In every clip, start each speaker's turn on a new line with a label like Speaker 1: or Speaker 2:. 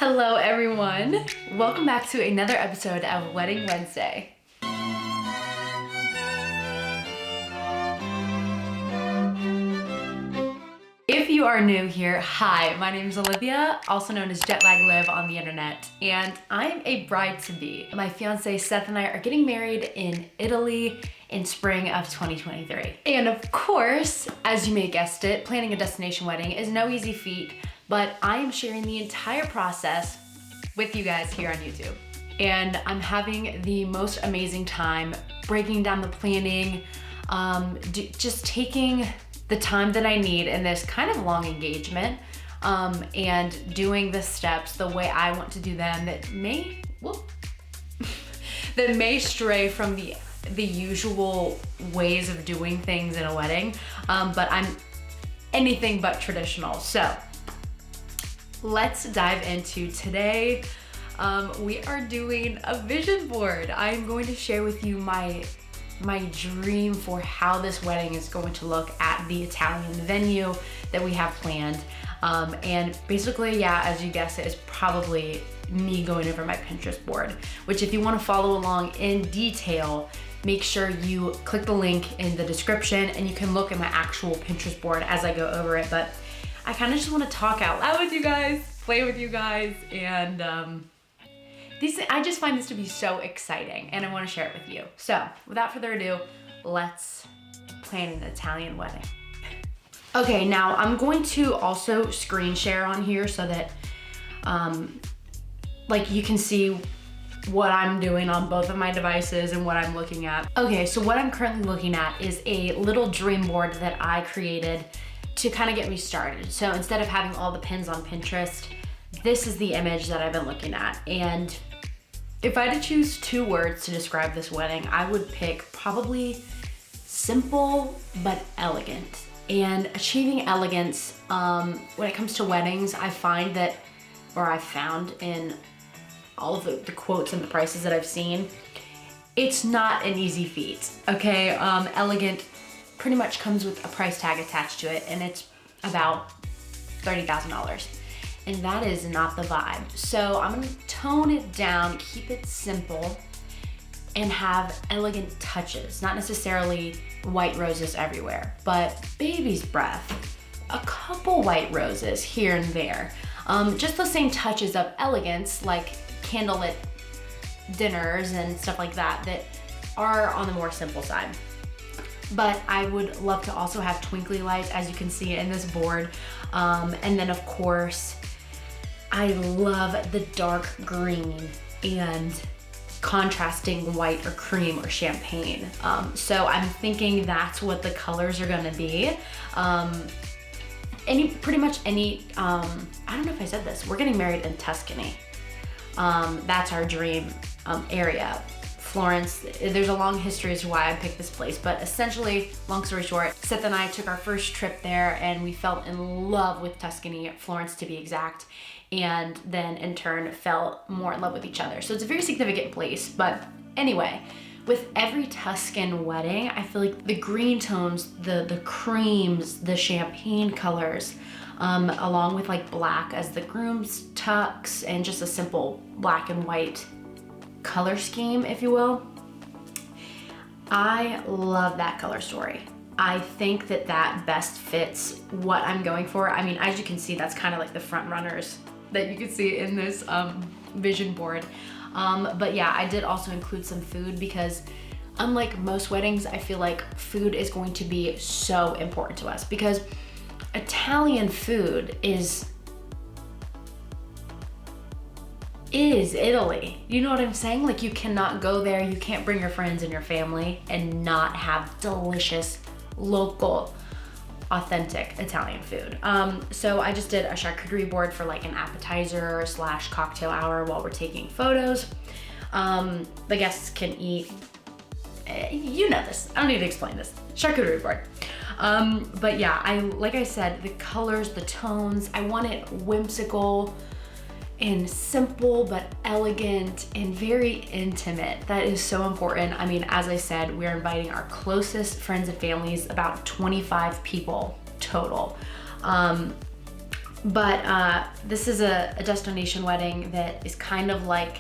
Speaker 1: Hello everyone! Welcome back to another episode of Wedding Wednesday. If you are new here, hi, my name is Olivia, also known as Jetlag Liv on the internet, and I'm a bride-to-be. My fiancé Seth and I are getting married in Italy in spring of 2023. And of course, as you may have guessed it, planning a destination wedding is no easy feat, but I am sharing the entire process with you guys here on YouTube. And I'm having the most amazing time breaking down the planning, just taking the time that I need in this kind of long engagement, and doing the steps the way I want to do them that may stray from the usual ways of doing things in a wedding, but I'm anything but traditional. So let's dive into today. We are doing a vision board. I'm going to share with you my dream for how this wedding is going to look at the Italian venue that we have planned. And basically, yeah, as you guessed, it is probably me going over my Pinterest board, which if you want to follow along in detail, make sure you click the link in the description and you can look at my actual Pinterest board as I go over it. But I kind of just want to talk out loud with you guys, play with you guys, and I just find this to be so exciting and I want to share it with you. So without further ado, let's plan an Italian wedding. Okay, now I'm going to also screen share on here so that like you can see what I'm doing on both of my devices and what I'm looking at. Okay, so what I'm currently looking at is a little dream board that I created to kind of get me started. So instead of having all the pins on Pinterest, this is the image that I've been looking at. And if I had to choose two words to describe this wedding, I would pick probably simple but elegant. And achieving elegance, when it comes to weddings, I've found in all of the quotes and the prices that I've seen, it's not an easy feat, okay? Elegant pretty much comes with a price tag attached to it, and it's about $30,000. And that is not the vibe. So I'm gonna tone it down, keep it simple, and have elegant touches. Not necessarily white roses everywhere, but baby's breath, a couple white roses here and there. Just the same touches of elegance, like candlelit dinners and stuff like that are on the more simple side. But I would love to also have twinkly lights, as you can see in this board. And then of course, I love the dark green and contrasting white or cream or champagne. So I'm thinking that's what the colors are gonna be. Pretty much any, I don't know if I said this, we're getting married in Tuscany. That's our dream area. Florence, there's a long history as to why I picked this place, but essentially, long story short, Seth and I took our first trip there and we fell in love with Tuscany, Florence to be exact, and then in turn fell more in love with each other. So it's a very significant place, but anyway, with every Tuscan wedding, I feel like the green tones, the creams, the champagne colors, along with like black as the groom's tux and just a simple black and white color scheme, if you will. I love that color story. I think that best fits what I'm going for. I mean, as you can see, that's kind of like the front runners that you can see in this vision board. But yeah, I did also include some food because unlike most weddings, I feel like food is going to be so important to us because Italian food is Italy. You know what I'm saying? Like you cannot go there, you can't bring your friends and your family and not have delicious, local, authentic Italian food. So I just did a charcuterie board for like an appetizer / cocktail hour while we're taking photos. The guests can eat, you know this, I don't need to explain this, charcuterie board. But yeah, like I said, the colors, the tones, I want it whimsical and simple but elegant and very intimate. That is so important. I mean, as I said, we're inviting our closest friends and families, about 25 people total. But this is a destination wedding that is kind of like,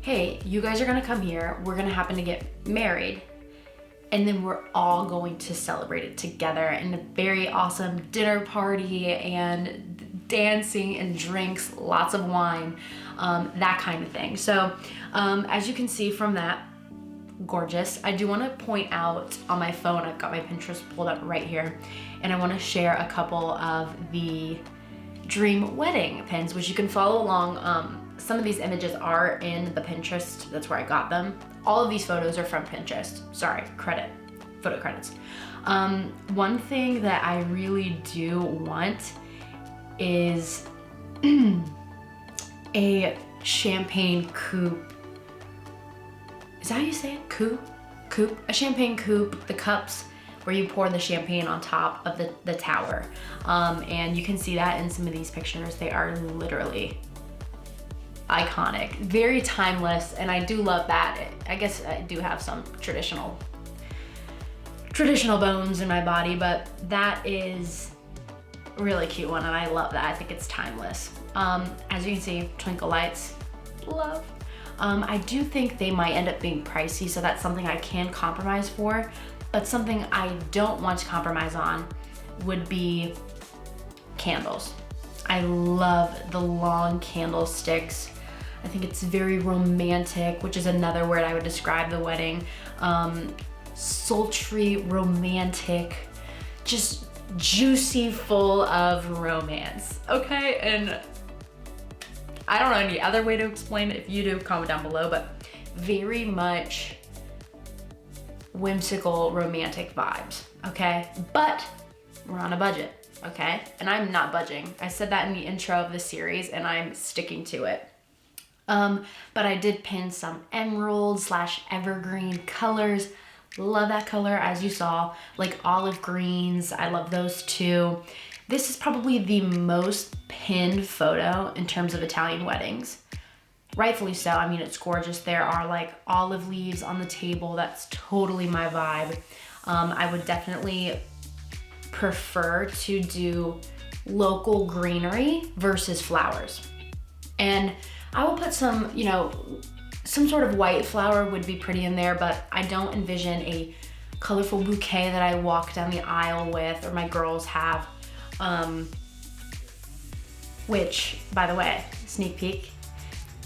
Speaker 1: hey, you guys are gonna come here, we're gonna happen to get married, and then we're all going to celebrate it together in a very awesome dinner party and dancing and drinks, lots of wine, that kind of thing. So as you can see from that, gorgeous. I do want to point out on my phone, I've got my Pinterest pulled up right here, and I want to share a couple of the dream wedding pins, which you can follow along. Some of these images are in the Pinterest, that's where I got them. All of these photos are from Pinterest. Sorry, photo credits. One thing that I really do want is a champagne coupe. Is that how you say it? Coupe? A champagne coupe, the cups where you pour the champagne on top of the tower. And you can see that in some of these pictures. They are literally iconic, very timeless, and I do love that. I guess I do have some traditional bones in my body, but that is a really cute one, and I love that. I think it's timeless. As you can see, twinkle lights, love. I do think they might end up being pricey, so that's something I can compromise for, but something I don't want to compromise on would be candles. I love the long candlesticks. I think it's very romantic, which is another word I would describe the wedding. Sultry, romantic, just juicy, full of romance, okay? And I don't know any other way to explain it. If you do, comment down below, but very much whimsical, romantic vibes, okay? But we're on a budget, okay? And I'm not budging. I said that in the intro of the series, and I'm sticking to it. But I did pin some emerald / evergreen colors. Love that color, as you saw, like olive greens. I love those too. This is probably the most pinned photo in terms of Italian weddings. Rightfully so. I mean, it's gorgeous. There are like olive leaves on the table. That's totally my vibe. I would definitely prefer to do local greenery versus flowers. And I will put some, you know, some sort of white flower would be pretty in there, but I don't envision a colorful bouquet that I walk down the aisle with, or my girls have. Which, by the way, sneak peek,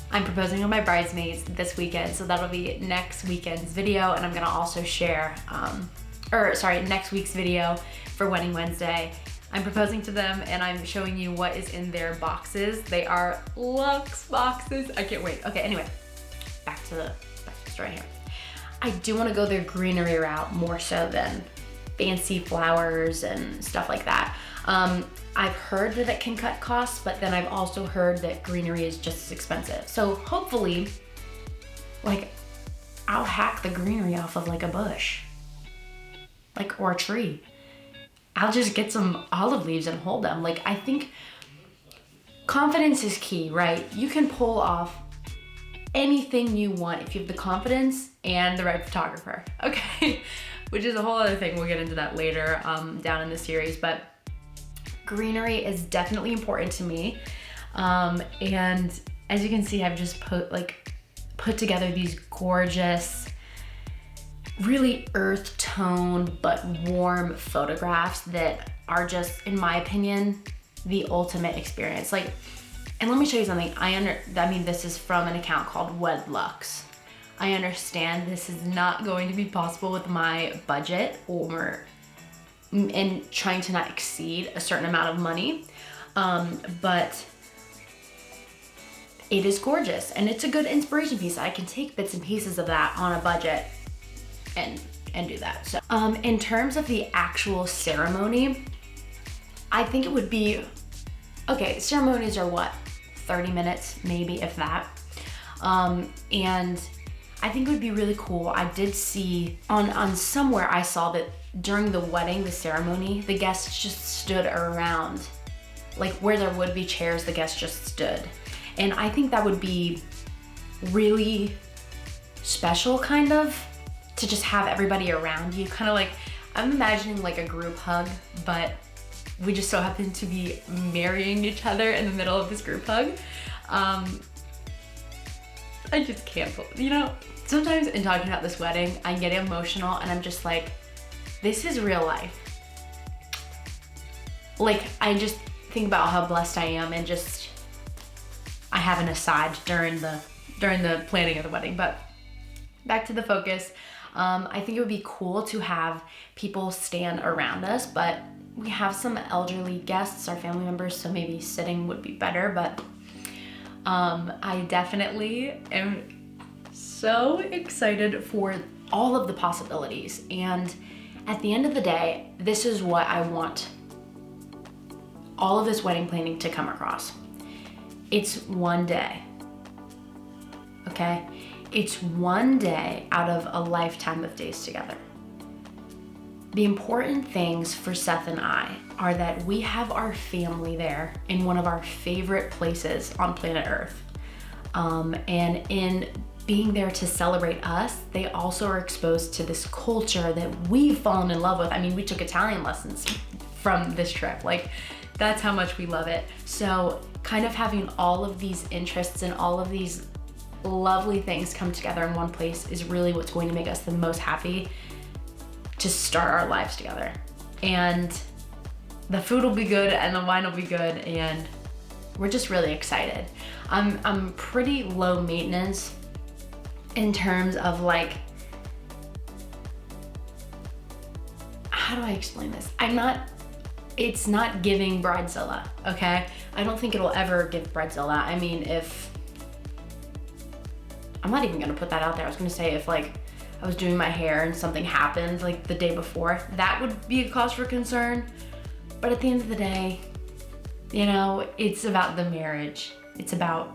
Speaker 1: I'm proposing to my bridesmaids this weekend, so that'll be next weekend's video, and I'm gonna also share, next week's video for Wedding Wednesday. I'm proposing to them, and I'm showing you what is in their boxes. They are luxe boxes. I can't wait. Okay, anyway, back to the story here. I do want to go their greenery route more so than fancy flowers and stuff like that. I've heard that it can cut costs, but then I've also heard that greenery is just as expensive. So hopefully, like, I'll hack the greenery off of like a bush, like, or a tree. I'll just get some olive leaves and hold them. Like, I think confidence is key, right? You can pull off anything you want if you have the confidence and the right photographer, okay? Which is a whole other thing. We'll get into that later down in the series, but greenery is definitely important to me. And as you can see, I've just put together these gorgeous, really earth tone but warm photographs that are just, in my opinion, the ultimate experience. Like, and let me show you something. I mean, this is from an account called Wedlux. I understand this is not going to be possible with my budget or in trying to not exceed a certain amount of money, but it is gorgeous and it's a good inspiration piece. I can take bits and pieces of that on a budget and do that. So in terms of the actual ceremony, I think it would be, okay, ceremonies are what, 30 minutes, maybe, if that. And I think it would be really cool. I did see on somewhere I saw that during the wedding, the ceremony, the guests just stood around, like where there would be chairs, the guests just stood. And I think that would be really special, kind of, to just have everybody around you. Kind of like, I'm imagining like a group hug, but we just so happen to be marrying each other in the middle of this group hug. I just can't, you know, sometimes in talking about this wedding, I get emotional and I'm just like, this is real life. Like, I just think about how blessed I am and just, I have an aside during the planning of the wedding. But back to the focus. I think it would be cool to have people stand around us, but we have some elderly guests, our family members, so maybe sitting would be better, but I definitely am so excited for all of the possibilities. And at the end of the day, this is what I want all of this wedding planning to come across. It's one day, okay? It's one day out of a lifetime of days together. The important things for Seth and I are that we have our family there in one of our favorite places on planet Earth. And in being there to celebrate us, they also are exposed to this culture that we've fallen in love with. I mean, we took Italian lessons from this trip. Like, that's how much we love it. So kind of having all of these interests and all of these lovely things come together in one place is really what's going to make us the most happy to start our lives together. And the food will be good and the wine will be good, and we're just really excited. I'm pretty low maintenance in terms of like, how do I explain this? It's not giving bridezilla, okay? I don't think it'll ever give bridezilla. I mean, I'm not even gonna put that out there. I was gonna say if like I was doing my hair and something happened like the day before, that would be a cause for concern. But at the end of the day, you know, it's about the marriage. It's about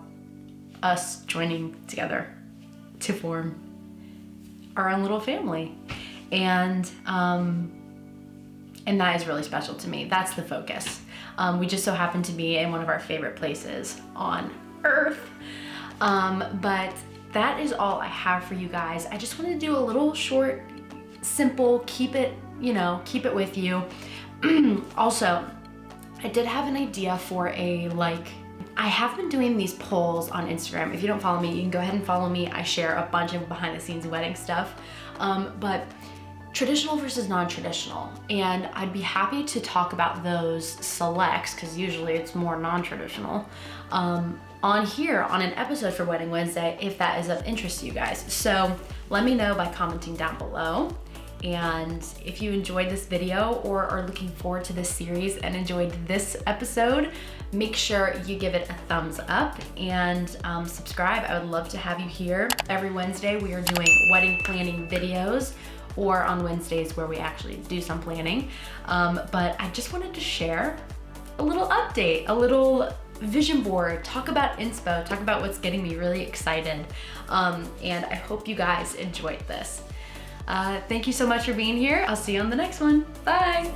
Speaker 1: us joining together to form our own little family. And that is really special to me. That's the focus. We just so happen to be in one of our favorite places on Earth. But that is all I have for you guys. I just wanted to do a little short, simple, keep it with you. Also, I did have an idea for I have been doing these polls on Instagram. If you don't follow me, you can go ahead and follow me. I share a bunch of behind the scenes wedding stuff. But traditional versus non-traditional. And I'd be happy to talk about those selects, because usually it's more non-traditional, on here on an episode for Wedding Wednesday, if that is of interest to you guys. So let me know by commenting down below. And if you enjoyed this video or are looking forward to this series and enjoyed this episode, make sure you give it a thumbs up and subscribe. I would love to have you here. Every Wednesday we are doing wedding planning videos, or on Wednesdays where we actually do some planning. But I just wanted to share a little update, a little vision board, talk about inspo, talk about what's getting me really excited. And I hope you guys enjoyed this. Thank you so much for being here. I'll see you on the next one. Bye.